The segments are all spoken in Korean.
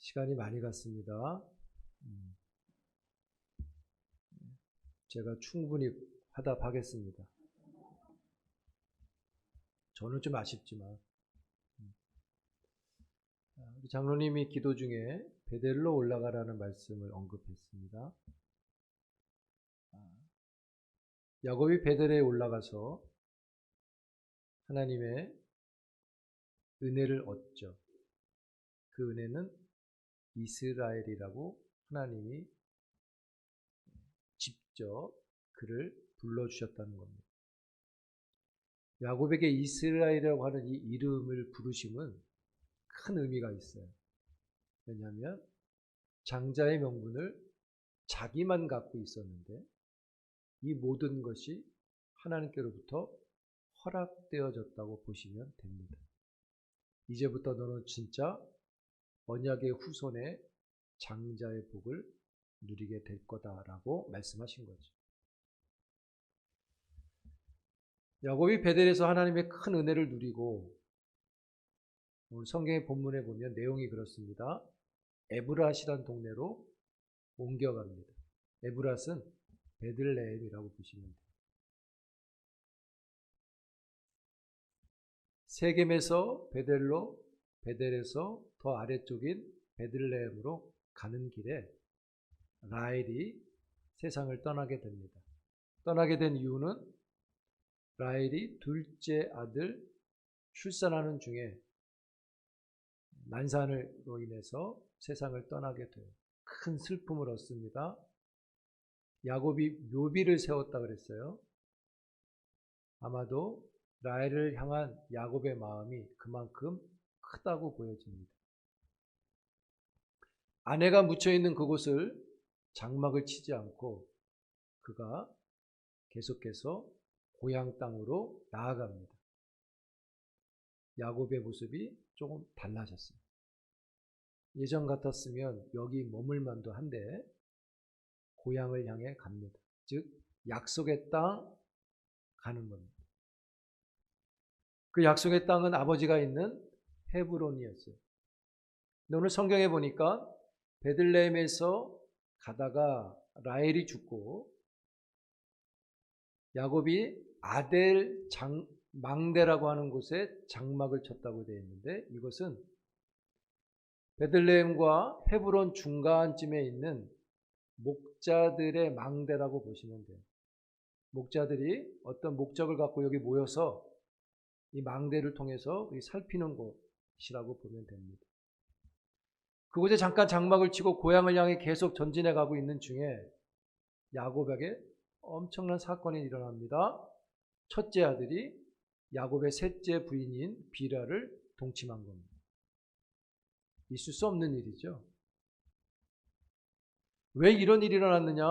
시간이 많이 갔습니다. 제가 충분히 화답하겠습니다. 저는 좀 아쉽지만. 우리 장로님이 기도 중에 베델로 올라가라는 말씀을 언급했습니다. 야곱이 베델에 올라가서 하나님의 은혜를 얻죠. 그 은혜는 이스라엘이라고 하나님이 직접 그를 불러주셨다는 겁니다. 야곱에게 이스라엘이라고 하는 이 이름을 부르심은 큰 의미가 있어요. 왜냐하면 장자의 명분을 자기만 갖고 있었는데 이 모든 것이 하나님께로부터 허락되어졌다고 보시면 됩니다. 이제부터 너는 진짜 언약의 후손의 장자의 복을 누리게 될 거다라고 말씀하신 거죠. 야곱이 베델에서 하나님의 큰 은혜를 누리고 오늘 성경의 본문에 보면 내용이 그렇습니다. 에브랏이라는 동네로 옮겨갑니다. 에브랏은 베들레헴이라고 보시면 돼요. 세겜에서 베델로, 베델에서 더 아래쪽인 베들레헴으로 가는 길에 라헬이 세상을 떠나게 됩니다. 떠나게 된 이유는 라헬이 둘째 아들 출산하는 중에 난산으로 인해서 세상을 떠나게 돼요. 큰 슬픔을 얻습니다. 야곱이 묘비를 세웠다 그랬어요. 아마도 라헬을 향한 야곱의 마음이 그만큼 크다고 보여집니다. 아내가 묻혀있는 그곳을 장막을 치지 않고 그가 계속해서 고향 땅으로 나아갑니다. 야곱의 모습이 조금 달라졌어요. 예전 같았으면 여기 머물 만도 한데 고향을 향해 갑니다. 즉 약속의 땅 가는 겁니다. 그 약속의 땅은 아버지가 있는 헤브론이었어요. 근데 오늘 성경에 보니까 베들레헴에서 가다가 라헬이 죽고 야곱이 아델 망대라고 하는 곳에 장막을 쳤다고 되어 있는데 이것은 베들레헴과 헤브론 중간쯤에 있는 목자들의 망대라고 보시면 돼요. 목자들이 어떤 목적을 갖고 여기 모여서 이 망대를 통해서 살피는 곳이라고 보면 됩니다. 그곳에 잠깐 장막을 치고 고향을 향해 계속 전진해 가고 있는 중에 야곱에게 엄청난 사건이 일어납니다. 첫째 아들이 야곱의 셋째 부인인 비라를 동침한 겁니다. 있을 수 없는 일이죠. 왜 이런 일이 일어났느냐?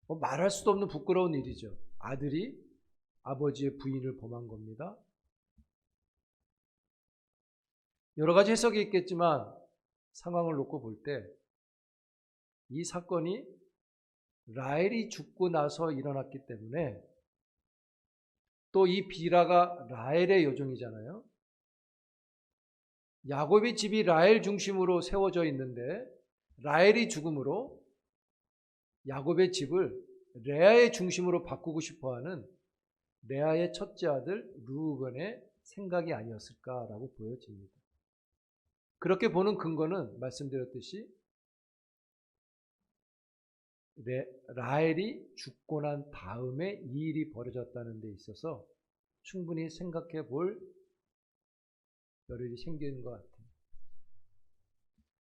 말할 수도 없는 부끄러운 일이죠. 아들이 아버지의 부인을 범한 겁니다. 여러 가지 해석이 있겠지만 상황을 놓고 볼 때 이 사건이 라헬이 죽고 나서 일어났기 때문에 또 이 비라가 라헬의 여종이잖아요. 야곱의 집이 라헬 중심으로 세워져 있는데 라헬이 죽음으로 야곱의 집을 레아의 중심으로 바꾸고 싶어하는 레아의 첫째 아들 르우벤의 생각이 아니었을까라고 보여집니다. 그렇게 보는 근거는 말씀드렸듯이 라헬이 죽고 난 다음에 이 일이 벌어졌다는 데 있어서 충분히 생각해 볼 여력이 생기는 것 같아요.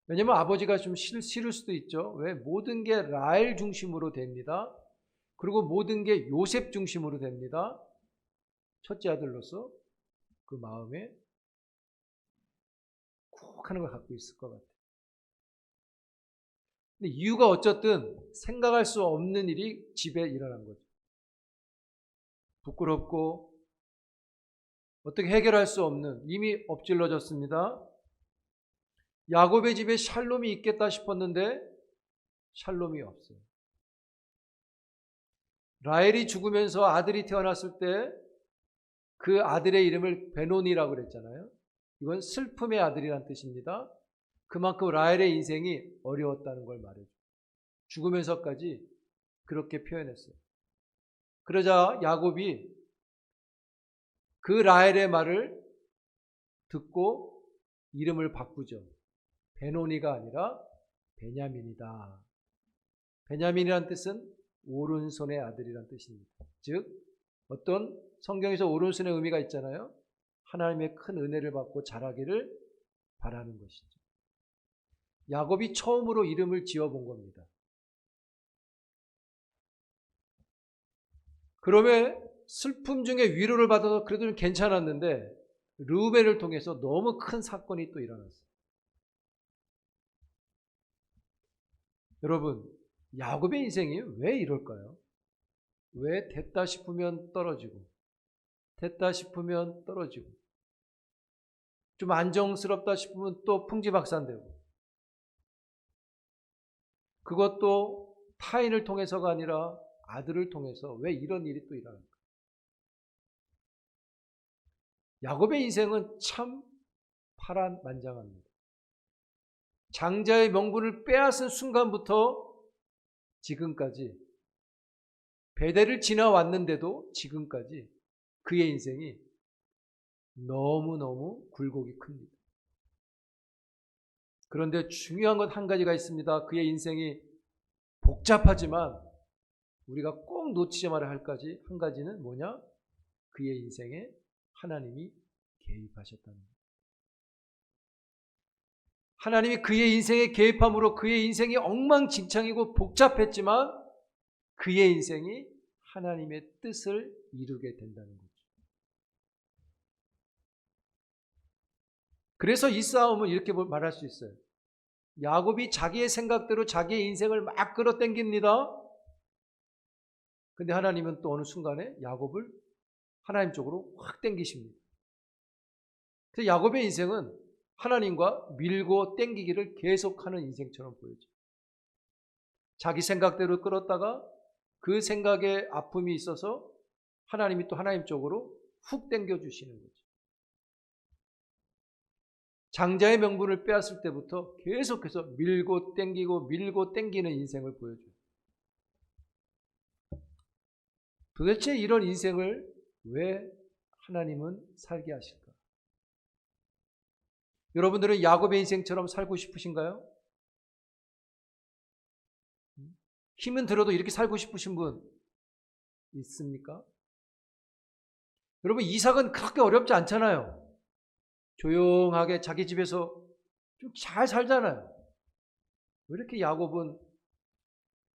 왜냐하면 아버지가 좀 싫을 수도 있죠. 왜? 모든 게 라헬 중심으로 됩니다. 그리고 모든 게 요셉 중심으로 됩니다. 첫째 아들로서 그 마음에 쿡 하는 걸 갖고 있을 것 같아요. 근데 이유가 어쨌든 생각할 수 없는 일이 집에 일어난 거죠. 부끄럽고 어떻게 해결할 수 없는, 이미 엎질러졌습니다. 야곱의 집에 샬롬이 있겠다 싶었는데 샬롬이 없어요. 라헬이 죽으면서 아들이 태어났을 때 그 아들의 이름을 베노니라고 그랬잖아요. 이건 슬픔의 아들이란 뜻입니다. 그만큼 라헬의 인생이 어려웠다는 걸 말해줘. 죽으면서까지 그렇게 표현했어요. 그러자 야곱이 그 라헬의 말을 듣고 이름을 바꾸죠. 베노니가 아니라 베냐민이다. 베냐민이란 뜻은 오른손의 아들이란 뜻입니다. 즉 어떤 성경에서 오른손의 의미가 있잖아요. 하나님의 큰 은혜를 받고 자라기를 바라는 것이죠. 야곱이 처음으로 이름을 지어본 겁니다. 그러면 슬픔 중에 위로를 받아서 그래도 좀 괜찮았는데 르우벤을 통해서 너무 큰 사건이 또 일어났어요. 여러분, 야곱의 인생이 왜 이럴까요? 왜 됐다 싶으면 떨어지고 됐다 싶으면 떨어지고 좀 안정스럽다 싶으면 또 풍지박산되고 그것도 타인을 통해서가 아니라 아들을 통해서 왜 이런 일이 또 일어날까? 야곱의 인생은 참 파란만장합니다. 장자의 명분을 빼앗은 순간부터 지금까지 베델을 지나왔는데도 지금까지 그의 인생이 너무너무 굴곡이 큽니다. 그런데 중요한 건 한 가지가 있습니다. 그의 인생이 복잡하지만 우리가 꼭 놓치지 말아야 할 한 가지는 뭐냐? 그의 인생에 하나님이 개입하셨다는 것. 하나님이 그의 인생에 개입함으로 그의 인생이 엉망진창이고 복잡했지만 그의 인생이 하나님의 뜻을 이루게 된다는 거죠. 그래서 이 싸움은 이렇게 말할 수 있어요. 야곱이 자기의 생각대로 자기의 인생을 막 끌어당깁니다. 근데 하나님은 또 어느 순간에 야곱을 하나님 쪽으로 확 당기십니다. 그래서 야곱의 인생은 하나님과 밀고 당기기를 계속하는 인생처럼 보여져요. 자기 생각대로 끌었다가 그 생각에 아픔이 있어서 하나님이 또 하나님 쪽으로 훅 당겨주시는 거죠. 장자의 명분을 빼앗을 때부터 계속해서 밀고 당기는 인생을 보여줘요. 도대체 이런 인생을 왜 하나님은 살게 하실까? 여러분들은 야곱의 인생처럼 살고 싶으신가요? 힘은 들어도 이렇게 살고 싶으신 분 있습니까? 여러분, 이삭은 그렇게 어렵지 않잖아요. 조용하게 자기 집에서 좀 잘 살잖아요. 왜 이렇게 야곱은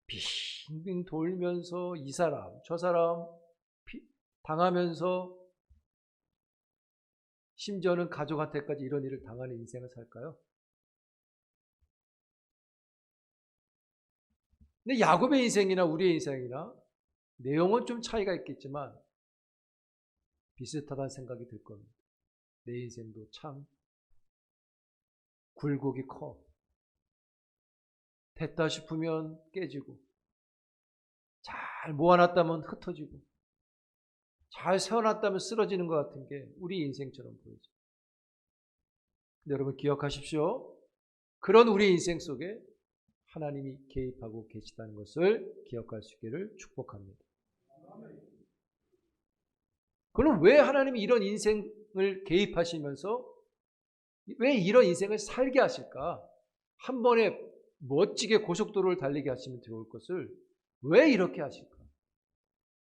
빙빙 돌면서 이 사람 저 사람 당하면서 심지어는 가족한테까지 이런 일을 당하는 인생을 살까요? 근데 야곱의 인생이나 우리의 인생이나 내용은 좀 차이가 있겠지만 비슷하다는 생각이 들 겁니다. 내 인생도 참 굴곡이 커. 됐다 싶으면 깨지고 잘 모아놨다면 흩어지고 잘 세워놨다면 쓰러지는 것 같은 게 우리 인생처럼 보여져요. 근데 여러분 기억하십시오. 그런 우리 인생 속에 하나님이 개입하고 계시다는 것을 기억할 수 있기를 축복합니다. 그럼 왜 하나님이 이런 인생을 개입하시면서 왜 이런 인생을 살게 하실까? 한 번에 멋지게 고속도로를 달리게 하시면 좋을 것을 왜 이렇게 하실까?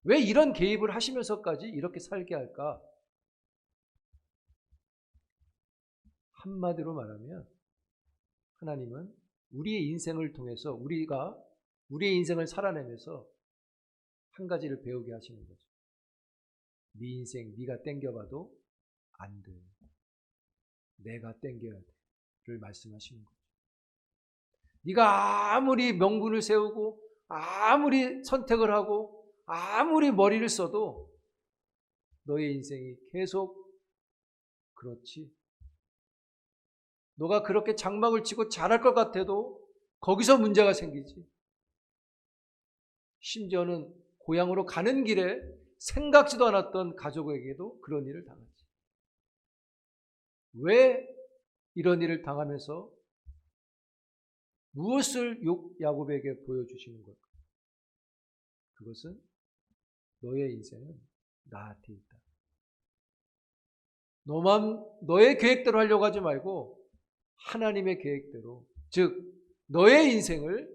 왜 이런 개입을 하시면서까지 이렇게 살게 할까? 한마디로 말하면 하나님은 우리의 인생을 통해서 우리가 우리의 인생을 살아내면서 한 가지를 배우게 하시는 거죠. 네 인생 네가 땡겨봐도 안 돼. 내가 땡겨야 돼를 말씀하시는 거죠. 네가 아무리 명분을 세우고 아무리 선택을 하고 아무리 머리를 써도 너의 인생이 계속 그렇지. 너가 그렇게 장막을 치고 잘할 것 같아도 거기서 문제가 생기지. 심지어는 고향으로 가는 길에 생각지도 않았던 가족에게도 그런 일을 당하지. 왜 이런 일을 당하면서 무엇을 야곱에게 보여주시는 걸까? 그것은 너의 인생은 나한테 있다. 너의 계획대로 하려고 하지 말고 하나님의 계획대로, 즉 너의 인생을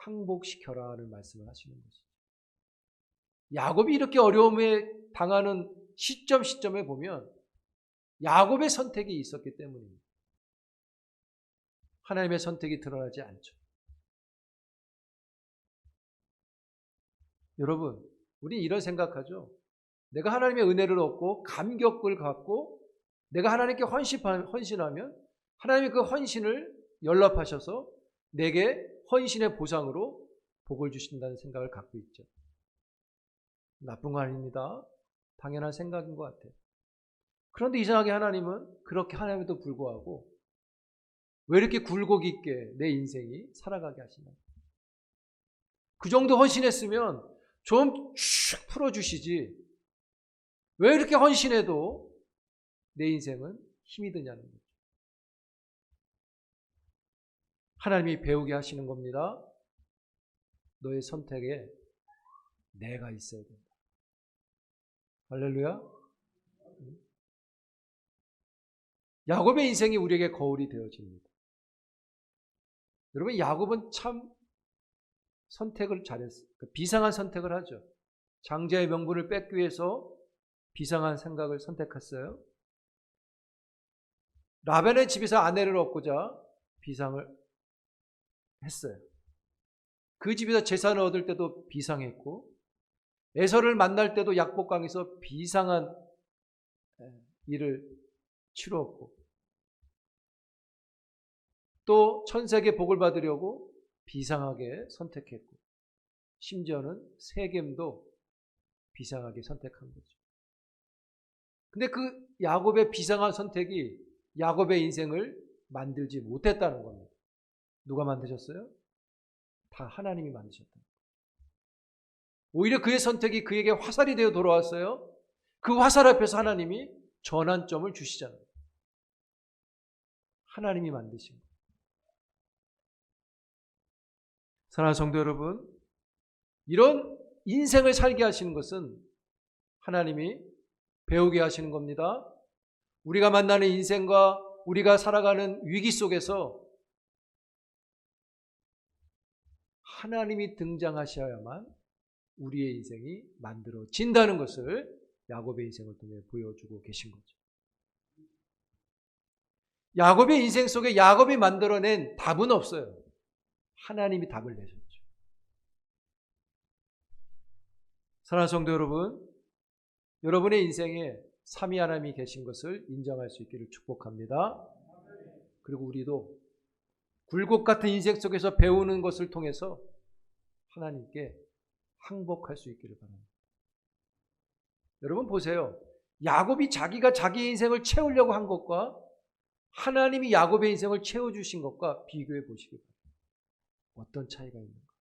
항복시켜라 하는 말씀을 하시는 것이죠. 야곱이 이렇게 어려움에 당하는 시점에 보면 야곱의 선택이 있었기 때문입니다. 하나님의 선택이 드러나지 않죠. 여러분, 우린 이런 생각하죠. 내가 하나님의 은혜를 얻고 감격을 갖고 내가 하나님께 헌신하면 하나님이 그 헌신을 연락하셔서 내게 헌신의 보상으로 복을 주신다는 생각을 갖고 있죠. 나쁜 거 아닙니다. 당연한 생각인 것 같아요. 그런데 이상하게 하나님은 그렇게 하나님에도 불구하고 왜 이렇게 굴곡 있게 내 인생이 살아가게 하시나? 그 정도 헌신했으면 좀 슉 풀어주시지. 왜 이렇게 헌신해도 내 인생은 힘이 드냐는 거죠. 하나님이 배우게 하시는 겁니다. 너의 선택에 내가 있어야 된다. 할렐루야. 야곱의 인생이 우리에게 거울이 되어집니다. 여러분, 야곱은 참 선택을 잘했어요. 비상한 선택을 하죠. 장자의 명분을 뺏기 위해서 비상한 생각을 선택했어요. 라반의 집에서 아내를 얻고자 비상을 했어요. 그 집에서 재산을 얻을 때도 비상했고, 에서를 만날 때도 약복강에서 비상한 일을 치루었고, 또 천세계 복을 받으려고 비상하게 선택했고, 심지어는 세겜도 비상하게 선택한 거죠. 근데 그 야곱의 비상한 선택이 야곱의 인생을 만들지 못했다는 겁니다. 누가 만드셨어요? 다 하나님이 만드셨다. 오히려 그의 선택이 그에게 화살이 되어 돌아왔어요. 그 화살 앞에서 하나님이 전환점을 주시잖아요. 하나님이 만드신 거예요. 사랑하는 성도 여러분, 이런 인생을 살게 하시는 것은 하나님이 배우게 하시는 겁니다. 우리가 만나는 인생과 우리가 살아가는 위기 속에서 하나님이 등장하셔야만 우리의 인생이 만들어진다는 것을 야곱의 인생을 통해 보여주고 계신 거죠. 야곱의 인생 속에 야곱이 만들어낸 답은 없어요. 하나님이 답을 내셨죠. 사랑하는 성도 여러분, 여러분의 인생에 삼위 하나님이 계신 것을 인정할 수 있기를 축복합니다. 그리고 우리도 굴곡 같은 인생 속에서 배우는 것을 통해서 하나님께 항복할 수 있기를 바랍니다. 여러분 보세요. 야곱이 자기가 자기 인생을 채우려고 한 것과 하나님이 야곱의 인생을 채워주신 것과 비교해 보시기 바랍니다. 어떤 차이가 있는가?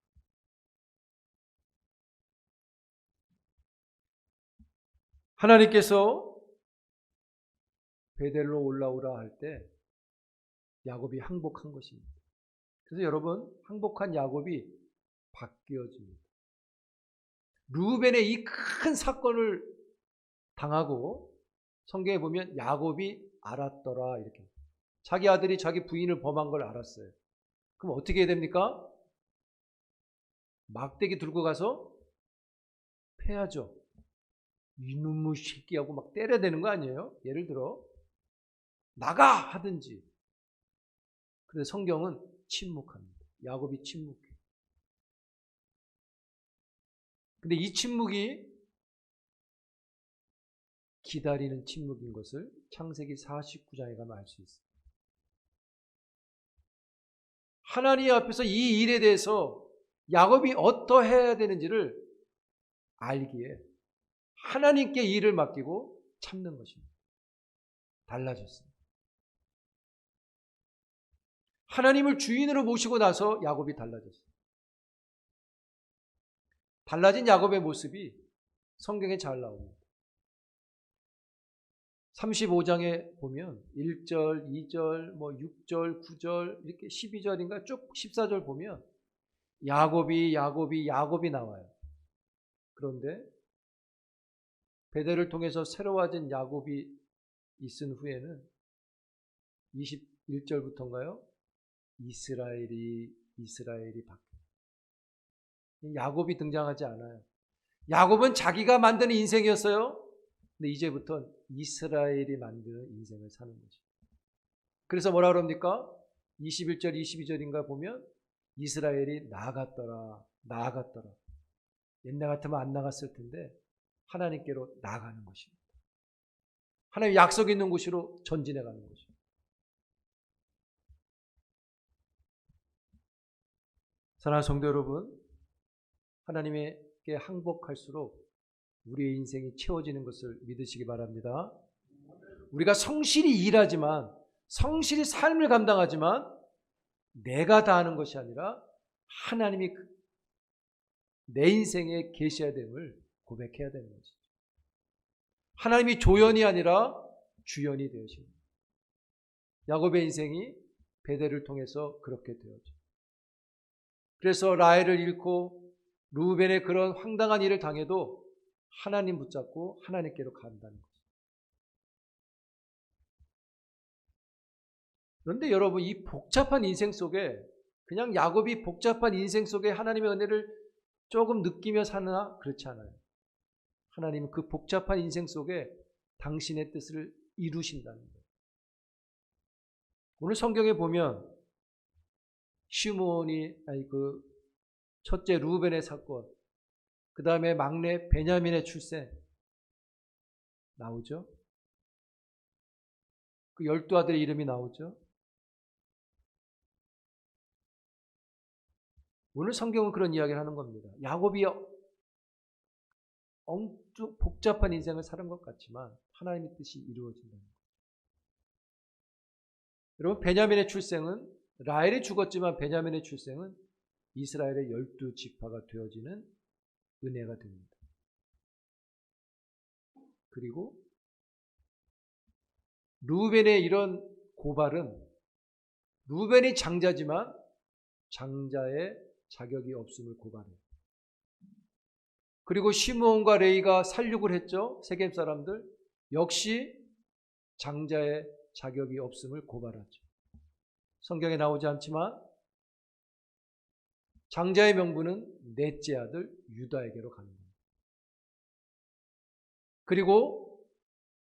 하나님께서 베델로 올라오라 할 때 야곱이 항복한 것입니다. 그래서 여러분, 항복한 야곱이 바뀌어집니다. 루벤의 이 큰 사건을 당하고 성경에 보면 야곱이 알았더라 이렇게. 자기 아들이 자기 부인을 범한 걸 알았어요. 그럼 어떻게 해야 됩니까? 막대기 들고 가서 패야죠. 이놈의 새끼하고 막 때려야 되는 거 아니에요? 예를 들어 나가 하든지. 그런데 성경은 침묵합니다. 야곱이 침묵해요. 근데 이 침묵이 기다리는 침묵인 것을 창세기 49장에 가면 알 수 있어요. 하나님 앞에서 이 일에 대해서 야곱이 어떠해야 되는지를 알기에 하나님께 일을 맡기고 참는 것입니다. 달라졌습니다. 하나님을 주인으로 모시고 나서 야곱이 달라졌어요. 달라진 야곱의 모습이 성경에 잘 나옵니다. 35장에 보면 1절, 2절, 뭐 6절, 9절 이렇게 12절인가 쭉 14절 보면 야곱이 나와요. 그런데 베델을 통해서 새로워진 야곱이 있은 후에는 21절부터인가요? 이스라엘이 바뀌어요. 야곱이 등장하지 않아요. 야곱은 자기가 만드는 인생이었어요. 근데 이제부터 이스라엘이 만드는 인생을 사는 거죠. 그래서 뭐라 그럽니까? 21절, 22절인가 보면 이스라엘이 나아갔더라. 옛날 같으면 안 나갔을 텐데 하나님께로 나아가는 것입니다. 하나님 약속 있는 곳으로 전진해 가는 거죠. 사랑하는 성도 여러분, 하나님께 항복할수록 우리의 인생이 채워지는 것을 믿으시기 바랍니다. 우리가 성실히 일하지만, 성실히 삶을 감당하지만 내가 다 하는 것이 아니라 하나님이 내 인생에 계셔야 됨을 고백해야 되는 것이죠. 하나님이 조연이 아니라 주연이 되어집니다. 야곱의 인생이 베델을 통해서 그렇게 되었죠. 그래서 라헬을 잃고 루벤의 그런 황당한 일을 당해도 하나님 붙잡고 하나님께로 간다는 거죠. 그런데 여러분, 이 복잡한 인생 속에 그냥 야곱이 복잡한 인생 속에 하나님의 은혜를 조금 느끼며 사나? 그렇지 않아요. 하나님은 그 복잡한 인생 속에 당신의 뜻을 이루신다는 거예요. 오늘 성경에 보면 그 첫째 루벤의 사건, 그 다음에 막내 베냐민의 출생 나오죠. 그 12아들의 이름이 나오죠. 오늘 성경은 그런 이야기를 하는 겁니다. 야곱이 복잡한 인생을 사는 것 같지만 하나님의 뜻이 이루어진다는 거예요. 여러분, 베냐민의 출생은 라헬이 죽었지만 베냐민의 출생은 이스라엘의 12지파가 되어지는 은혜가 됩니다. 그리고 루벤의 이런 고발은 루벤이 장자지만 장자의 자격이 없음을 고발해요. 그리고 시므온과 레위가 살육을 했죠. 세겜 사람들 역시 장자의 자격이 없음을 고발하죠. 성경에 나오지 않지만 장자의 명분은 넷째 아들 유다에게로 가는 겁니다. 그리고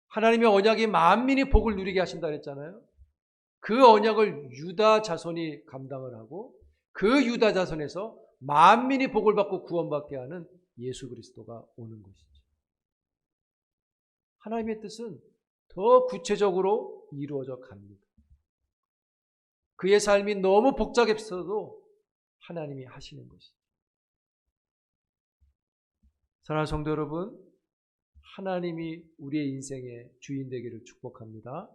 하나님의 언약이 만민이 복을 누리게 하신다 그랬잖아요. 그 언약을 유다 자손이 감당을 하고 그 유다 자손에서 만민이 복을 받고 구원받게 하는 예수 그리스도가 오는 것이죠. 하나님의 뜻은 더 구체적으로 이루어져 갑니다. 그의 삶이 너무 복잡했어도 하나님이 하시는 것이죠. 사랑하는 성도 여러분, 하나님이 우리의 인생의 주인 되기를 축복합니다.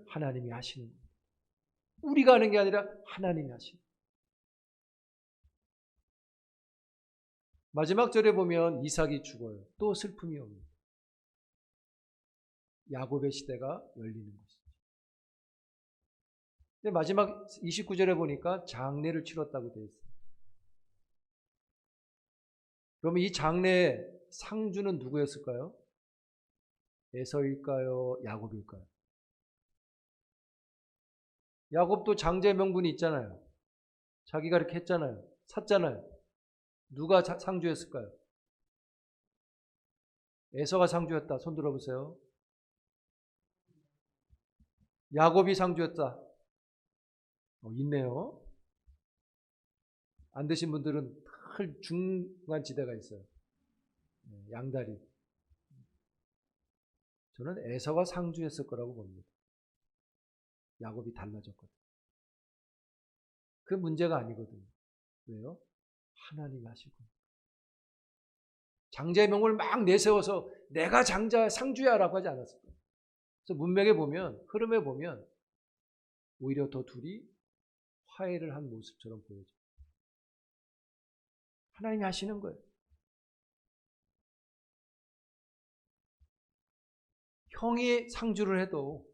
하나님이 하시는 거예요. 우리가 하는 게 아니라 하나님이 하시는 거예요. 마지막 절에 보면 이삭이 죽어요. 또 슬픔이 옵니다. 야곱의 시대가 열리는 것이죠. 근데 마지막 29절에 보니까 장례를 치렀다고 되어 있어요. 그러면 이 장례의 상주는 누구였을까요? 에서일까요? 야곱일까요? 야곱도 장자의 명분이 있잖아요. 자기가 이렇게 했잖아요. 샀잖아요. 누가 상주였을까요? 에서가 상주였다. 손 들어보세요. 야곱이 상주였다. 있네요. 안 되신 분들은 중간 지대가 있어요. 양다리. 저는 에서가 상주했을 거라고 봅니다. 야곱이 달라졌거든. 그 문제가 아니거든요. 왜요? 하나님이 하시고. 장자의 명분을 막 내세워서 내가 장자 상주야 라고 하지 않았을 거예요. 그래서 문맥에 보면, 흐름에 보면 오히려 더 둘이 화해를 한 모습처럼 보여져요. 하나님이 하시는 거예요. 형이 상주를 해도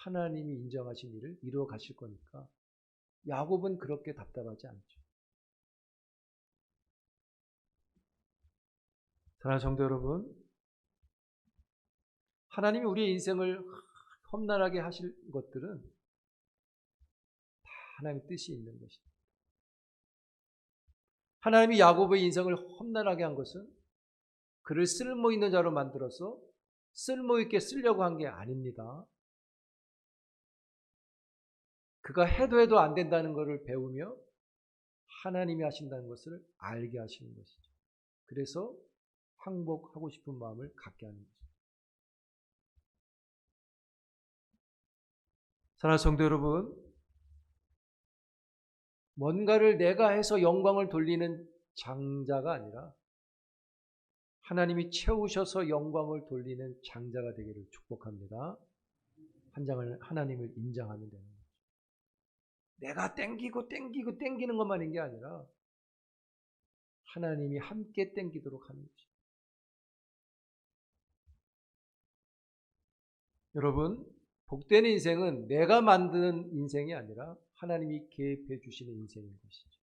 하나님이 인정하신 일을 이루어 가실 거니까 야곱은 그렇게 답답하지 않죠. 사랑하는 성도 여러분, 하나님이 우리의 인생을 험난하게 하실 것들은 다 하나님의 뜻이 있는 것입니다. 하나님이 야곱의 인생을 험난하게 한 것은 그를 쓸모 있는 자로 만들어서 쓸모 있게 쓰려고 한 게 아닙니다. 그가 해도 안 된다는 것을 배우며 하나님이 하신다는 것을 알게 하시는 것이죠. 그래서 항복하고 싶은 마음을 갖게 하는 것입니다. 사랑하는 성도 여러분, 뭔가를 내가 해서 영광을 돌리는 장자가 아니라 하나님이 채우셔서 영광을 돌리는 장자가 되기를 축복합니다. 하나님을 인정하면 되는 거죠. 내가 땡기는 것만인 게 아니라 하나님이 함께 땡기도록 하는 것입니다. 여러분, 복된 인생은 내가 만드는 인생이 아니라 하나님이 계획해 주시는 인생인 것이죠.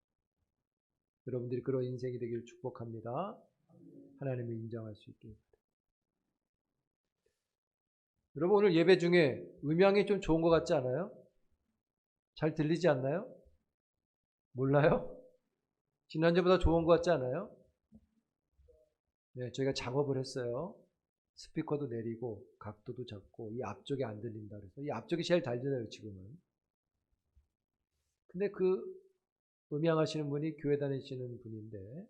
여러분들이 그런 인생이 되기를 축복합니다. 하나님을 인정할 수 있게. 여러분, 오늘 예배 중에 음향이 좀 좋은 것 같지 않아요? 잘 들리지 않나요? 몰라요? 지난주보다 좋은 것 같지 않아요? 네, 저희가 작업을 했어요. 스피커도 내리고 각도도 잡고 이 앞쪽이 안 들린다 그래서 이 앞쪽이 제일 잘 들려요 지금은. 근데 그 음향하시는 분이 교회 다니시는 분인데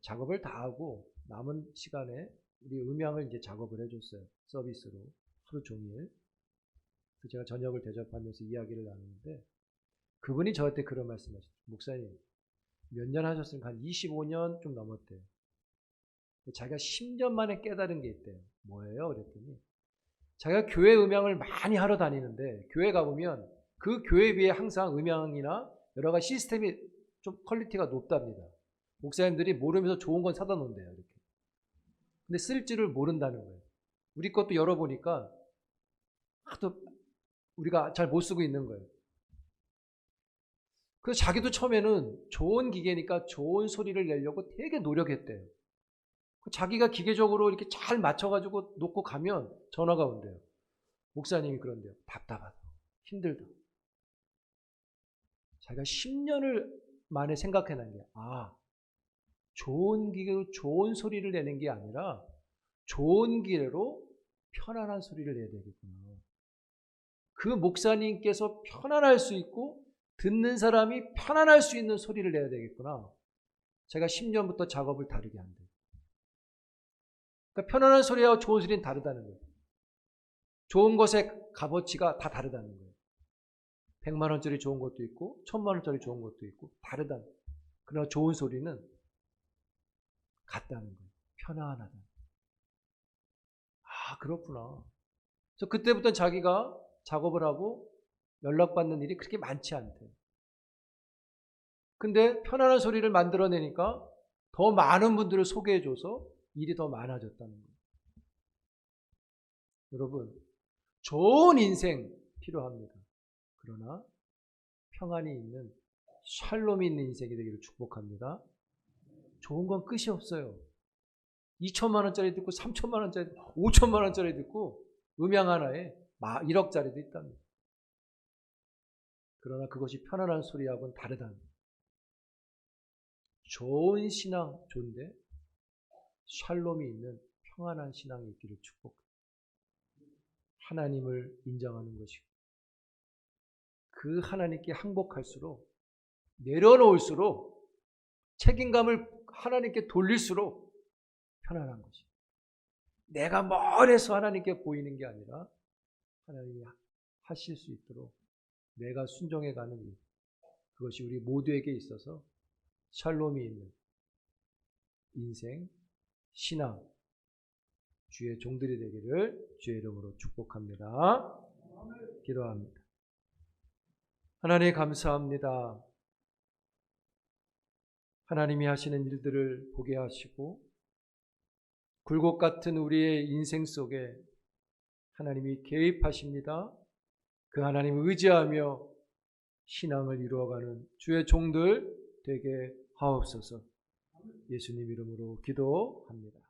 작업을 다 하고 남은 시간에 우리 음향을 이제 작업을 해줬어요. 서비스로 하루 종일. 그래서 제가 저녁을 대접하면서 이야기를 나누는데 그분이 저한테 그런 말씀하셨어요. 목사님 몇 년 하셨으니까 한 25년 좀 넘었대요. 자기가 10년 만에 깨달은 게 있대요. 뭐예요? 그랬더니 자기가 교회 음향을 많이 하러 다니는데 교회 가보면 그 교회에 비해 항상 음향이나 여러 가지 시스템이 좀 퀄리티가 높답니다. 목사님들이 모르면서 좋은 건 사다 놓는데요. 이렇게. 근데 쓸 줄을 모른다는 거예요. 우리 것도 열어보니까 하도 우리가 잘 못 쓰고 있는 거예요. 그래서 자기도 처음에는 좋은 기계니까 좋은 소리를 내려고 되게 노력했대요. 자기가 기계적으로 이렇게 잘 맞춰가지고 놓고 가면 전화가 온대요. 목사님이 그런데요. 답답하다. 힘들다. 자기가 10년을 만에 생각해낸 게 좋은 기계로 좋은 소리를 내는 게 아니라 좋은 기계로 편안한 소리를 내야 되겠구나. 그 목사님께서 편안할 수 있고 듣는 사람이 편안할 수 있는 소리를 내야 되겠구나. 제가 10년부터 작업을 다르게 한대요. 그러니까 편안한 소리와 좋은 소리는 다르다는 거예요. 좋은 것의 값어치가 다 다르다는 거예요. 100만 원짜리 좋은 것도 있고 1000만 원짜리 좋은 것도 있고 다르다는 거예요. 그러나 좋은 소리는 같다는 거예요. 편안하다. 그렇구나. 그래서 그때부터 자기가 작업을 하고 연락받는 일이 그렇게 많지 않대요. 근데 편안한 소리를 만들어내니까 더 많은 분들을 소개해줘서 일이 더 많아졌다는 거예요. 여러분, 좋은 인생 필요합니다. 그러나 평안이 있는 샬롬이 있는 인생이 되기를 축복합니다. 좋은 건 끝이 없어요. 2천만 원짜리 듣고 3천만 원짜리 듣고 5천만 원짜리 듣고 음향 하나에 1억짜리도 있답니다. 그러나 그것이 편안한 소리하고는 다르다는 거예요. 좋은 신앙 좋은데 샬롬이 있는 평안한 신앙이 있기를 축복합니다. 하나님을 인정하는 것이고 그 하나님께 항복할수록 내려놓을수록 책임감을 하나님께 돌릴수록 편안한 것입니다. 내가 멀리서 하나님께 보이는 게 아니라 하나님이 하실 수 있도록 내가 순종해가는 일, 그것이 우리 모두에게 있어서 샬롬이 있는 인생, 신앙, 주의 종들이 되기를 주의 이름으로 축복합니다. 기도합니다. 하나님 감사합니다. 하나님이 하시는 일들을 보게 하시고 굴곡 같은 우리의 인생 속에 하나님이 개입하십니다. 그 하나님을 의지하며 신앙을 이루어가는 주의 종들 되게 하옵소서. 예수님 이름으로 기도합니다.